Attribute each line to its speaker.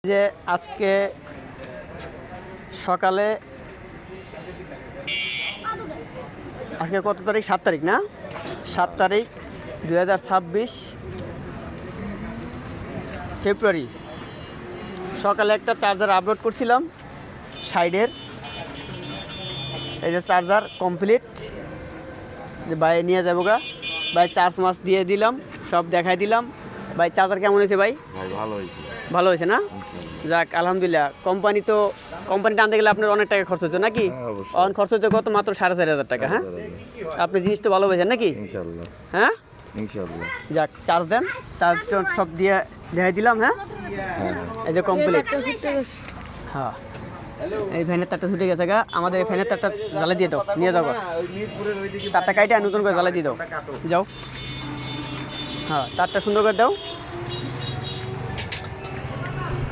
Speaker 1: যে আজকে সকালে আজকে কত তারিখ? 7 তারিখ না? 7 তারিখ 2026 ফেব্রুয়ারি। সকালে একটা চার্জার আপলোড করছিলাম সাইডের, এই যে চার্জার কমপ্লিট, যে ভাই নিয়ে যাবো গা। ভাই চার্জ মাস দিয়ে দিলাম, সব দেখাই দিলাম। ভাই চার্জার কেমন হয়েছে ভাই? ভালো হয়েছে না? যাক আলহামদুলিল্লাহ। কোম্পানিটা আনতে গেলে আপনার অনেক টাকা খরচ হচ্ছে নাকি? অন খরচ হচ্ছে কত? মাত্র 4,500 টাকা। হ্যাঁ, আপনি জিনিস তো ভালো পেয়েছেন নাকি? হ্যাঁ ইনশাআল্লাহ। যাক চার্জ দেন, চার্জ সব দিয়ে দেখাই দিলাম। হ্যাঁ, এই যে কমপ্লিট। হ্যাঁ, এই ফ্যানের তারটা ছুটে গেছে গা। আমাদের এই ফ্যানের তারটা জ্বালা দিয়ে দাও, নিয়ে যাও। তারটা কাইটা নতুন করে জ্বালা দিয়ে দাও, যাও। হ্যাঁ, তারটা সুন্দর করে দাও।